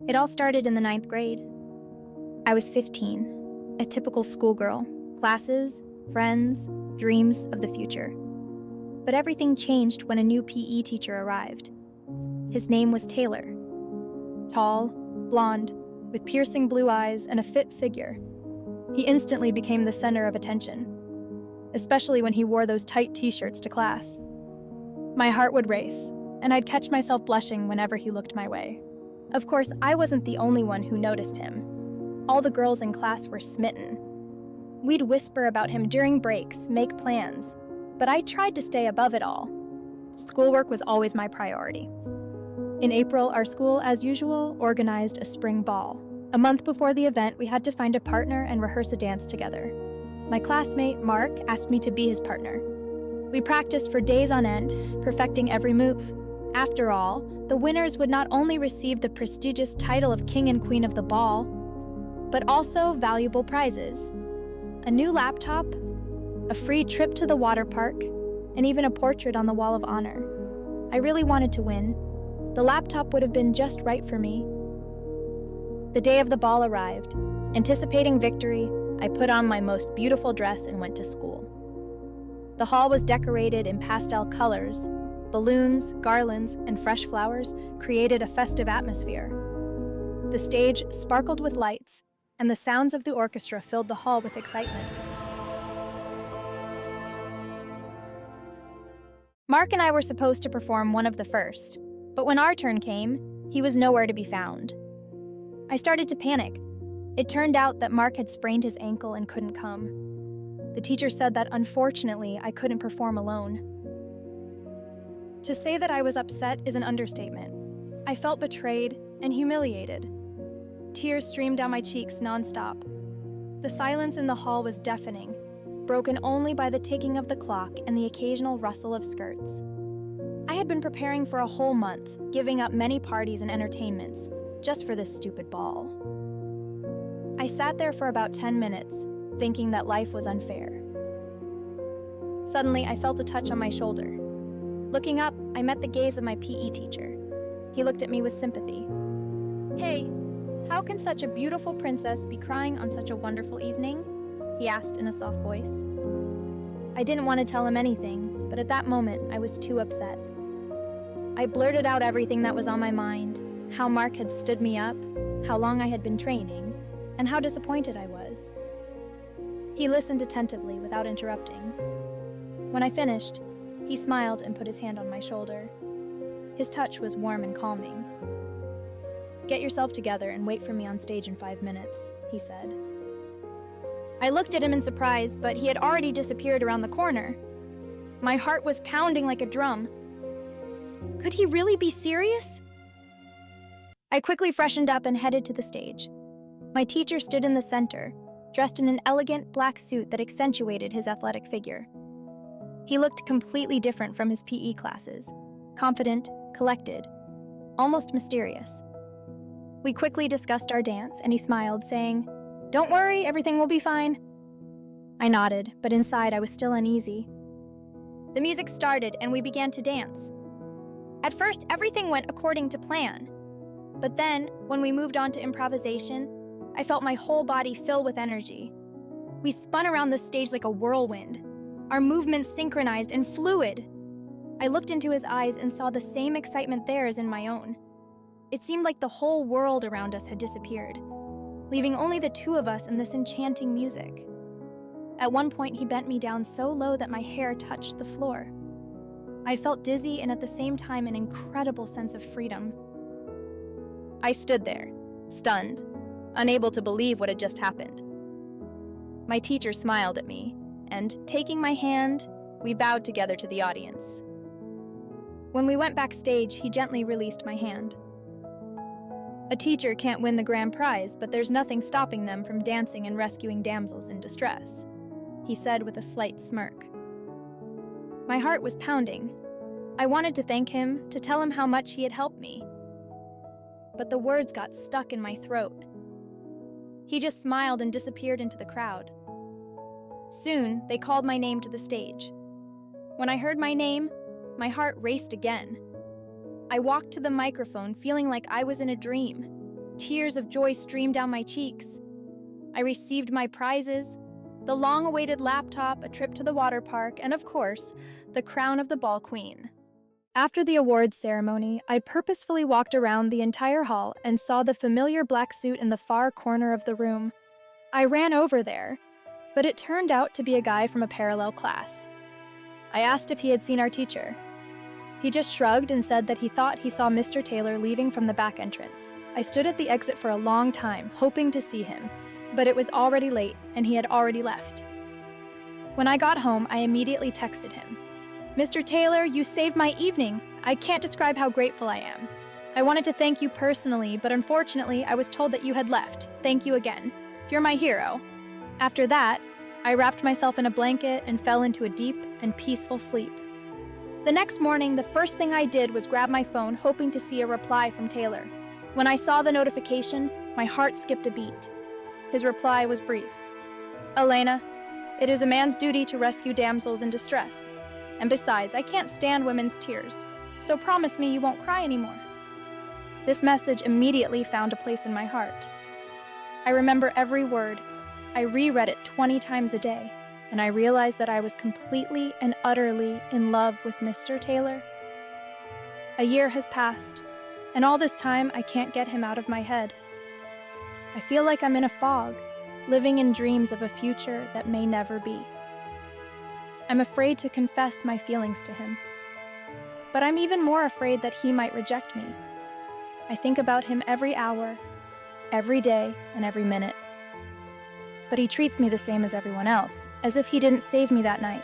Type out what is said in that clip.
It all started in the ninth grade. I was 15, a typical schoolgirl, classes, friends, dreams of the future. But everything changed when a new PE teacher arrived. His name was Taylor. Tall, blonde, with piercing blue eyes and a fit figure. He instantly became the center of attention, especially when he wore those tight t-shirts to class. My heart would race, and I'd catch myself blushing whenever he looked my way. Of course, I wasn't the only one who noticed him. All the girls in class were smitten. We'd whisper about him during breaks, make plans, but I tried to stay above it all. Schoolwork was always my priority. In April, our school, as usual, organized a spring ball. A month before the event, we had to find a partner and rehearse a dance together. My classmate, Mark, asked me to be his partner. We practiced for days on end, perfecting every move. After all, the winners would not only receive the prestigious title of King and Queen of the Ball, but also valuable prizes. A new laptop, a free trip to the water park, and even a portrait on the Wall of Honor. I really wanted to win. The laptop would have been just right for me. The day of the ball arrived. Anticipating victory, I put on my most beautiful dress and went to school. The hall was decorated in pastel colors. Balloons, garlands, and fresh flowers created a festive atmosphere. The stage sparkled with lights, and the sounds of the orchestra filled the hall with excitement. Mark and I were supposed to perform one of the first, but when our turn came, he was nowhere to be found. I started to panic. It turned out that Mark had sprained his ankle and couldn't come. The teacher said that unfortunately I couldn't perform alone. To say that I was upset is an understatement. I felt betrayed and humiliated. Tears streamed down my cheeks nonstop. The silence in the hall was deafening, broken only by the ticking of the clock and the occasional rustle of skirts. I had been preparing for a whole month, giving up many parties and entertainments, just for this stupid ball. I sat there for about 10 minutes, thinking that life was unfair. Suddenly, I felt a touch on my shoulder. Looking up, I met the gaze of my PE teacher. He looked at me with sympathy. "Hey, how can such a beautiful princess be crying on such a wonderful evening?" he asked in a soft voice. I didn't want to tell him anything, but at that moment, I was too upset. I blurted out everything that was on my mind, how Mark had stood me up, how long I had been training, and how disappointed I was. He listened attentively without interrupting. When I finished, he smiled and put his hand on my shoulder. His touch was warm and calming. "Get yourself together and wait for me on stage in 5 minutes," he said. I looked at him in surprise, but he had already disappeared around the corner. My heart was pounding like a drum. Could he really be serious? I quickly freshened up and headed to the stage. My teacher stood in the center, dressed in an elegant black suit that accentuated his athletic figure. He looked completely different from his PE classes, confident, collected, almost mysterious. We quickly discussed our dance, and he smiled, saying, "Don't worry, everything will be fine." I nodded, but inside I was still uneasy. The music started, and we began to dance. At first, everything went according to plan. But then, when we moved on to improvisation, I felt my whole body fill with energy. We spun around the stage like a whirlwind. Our movements synchronized and fluid. I looked into his eyes and saw the same excitement there as in my own. It seemed like the whole world around us had disappeared, leaving only the two of us and this enchanting music. At one point, he bent me down so low that my hair touched the floor. I felt dizzy and at the same time an incredible sense of freedom. I stood there, stunned, unable to believe what had just happened. My teacher smiled at me, and, taking my hand, we bowed together to the audience. When we went backstage, he gently released my hand. "A teacher can't win the grand prize, but there's nothing stopping them from dancing and rescuing damsels in distress," he said with a slight smirk. My heart was pounding. I wanted to thank him, to tell him how much he had helped me. But the words got stuck in my throat. He just smiled and disappeared into the crowd. Soon, they called my name to the stage. When I heard my name, my heart raced again. I walked to the microphone feeling like I was in a dream. Tears of joy streamed down my cheeks. I received my prizes, the long-awaited laptop, a trip to the water park, and of course, the crown of the ball queen. After the awards ceremony, I purposefully walked around the entire hall and saw the familiar black suit in the far corner of the room. I ran over there, but it turned out to be a guy from a parallel class. I asked if he had seen our teacher. He just shrugged and said that he thought he saw Mr. Taylor leaving from the back entrance. I stood at the exit for a long time, hoping to see him, but it was already late and he had already left. When I got home, I immediately texted him. "Mr. Taylor, you saved my evening. I can't describe how grateful I am. I wanted to thank you personally, but unfortunately, I was told that you had left. Thank you again. You're my hero." After that, I wrapped myself in a blanket and fell into a deep and peaceful sleep. The next morning, the first thing I did was grab my phone, hoping to see a reply from Taylor. When I saw the notification, my heart skipped a beat. His reply was brief. "Elena, it is a man's duty to rescue damsels in distress. And besides, I can't stand women's tears, so promise me you won't cry anymore." This message immediately found a place in my heart. I remember every word. I reread it 20 times a day, and I realized that I was completely and utterly in love with Mr. Taylor. A year has passed, and all this time I can't get him out of my head. I feel like I'm in a fog, living in dreams of a future that may never be. I'm afraid to confess my feelings to him, but I'm even more afraid that he might reject me. I think about him every hour, every day, and every minute. But he treats me the same as everyone else, as if he didn't save me that night.